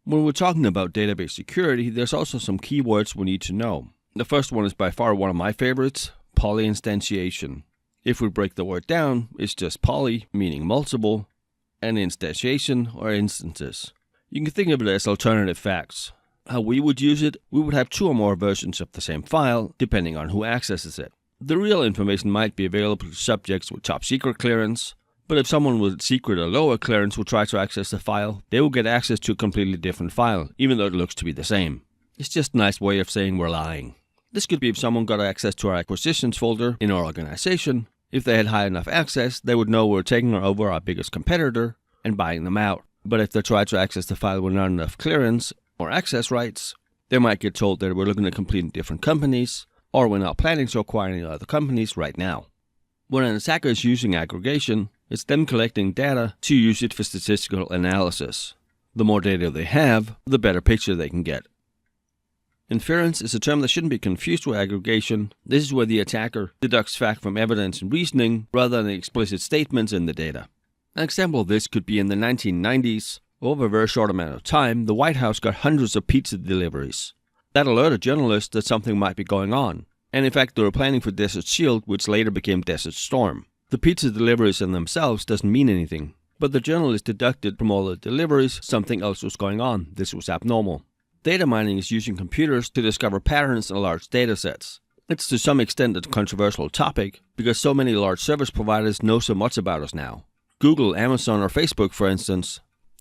When we're talking about database security, there's also some keywords we need to know. The first one is by far one of my favorites, polyinstantiation. If we break the word down, it's just poly, meaning multiple, and instantiation, or instances. You can think of it as alternative facts. How we would use it, we would have 2 or more versions of the same file, depending on who accesses it. The real information might be available to subjects with top secret clearance, but if someone with secret or lower clearance would try to access the file, they will get access to a completely different file, even though it looks to be the same. It's just a nice way of saying we're lying. This could be if someone got access to our acquisitions folder in our organization. If they had high enough access, they would know we're taking over our biggest competitor and buying them out. But if they tried to access the file with not enough clearance or access rights, they might get told that we're looking at completely different companies, or we're not planning to acquire any other companies right now. When an attacker is using aggregation, it's them collecting data to use it for statistical analysis. The more data they have, the better picture they can get. Inference is a term that shouldn't be confused with aggregation. This is where the attacker deducts fact from evidence and reasoning rather than explicit statements in the data. An example of this could be in the 1990s. Over a very short amount of time, the White House got hundreds of pizza deliveries. That alerted journalists that something might be going on. And in fact, they were planning for Desert Shield, which later became Desert Storm. The pizza deliveries in themselves doesn't mean anything, but the journalists deducted from all the deliveries something else was going on. This was abnormal. Data mining is using computers to discover patterns in large datasets. It's to some extent a controversial topic, because so many large service providers know so much about us now. Google, Amazon, or Facebook, for instance,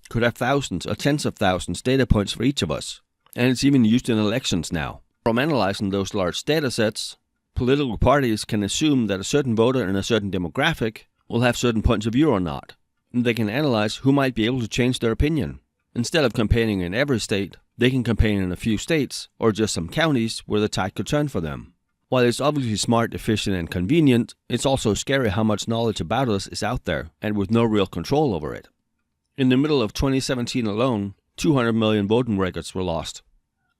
could have thousands or tens of thousands data points for each of us, and it's even used in elections now. From analyzing those large datasets, political parties can assume that a certain voter in a certain demographic will have certain points of view or not, and they can analyze who might be able to change their opinion. Instead of campaigning in every state, they can campaign in a few states, or just some counties where the tide could turn for them. While it's obviously smart, efficient, and convenient, it's also scary how much knowledge about us is out there, and with no real control over it. In the middle of 2017 alone, 200 million voting records were lost.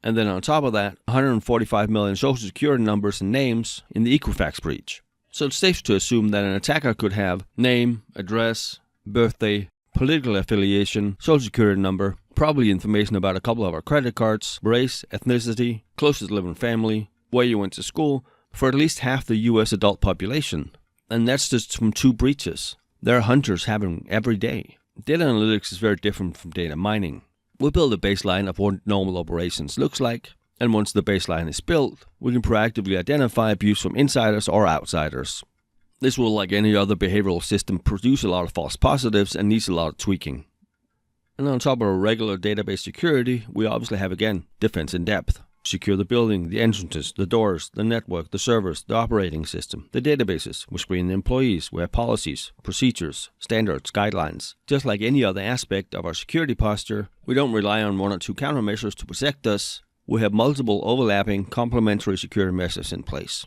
And then on top of that, 145 million social security numbers and names in the Equifax breach. So it's safe to assume that an attacker could have name, address, birthday, political affiliation, social security number, probably information about a couple of our credit cards, race, ethnicity, closest living family, where you went to school, for at least half the US adult population. And that's just from 2 breaches. There are hunters happening every day. Data analytics is very different from data mining. We'll build a baseline of what normal operations looks like, and once the baseline is built, we can proactively identify abuse from insiders or outsiders. This will, like any other behavioral system, produce a lot of false positives and needs a lot of tweaking. And on top of our regular database security, we obviously have again defense in depth. Secure the building, the entrances, the doors, the network, the servers, the operating system, the databases. We screen the employees. We have policies, procedures, standards, guidelines. Just like any other aspect of our security posture, we don't rely on 1 or 2 countermeasures to protect us. We have multiple overlapping complementary security measures in place.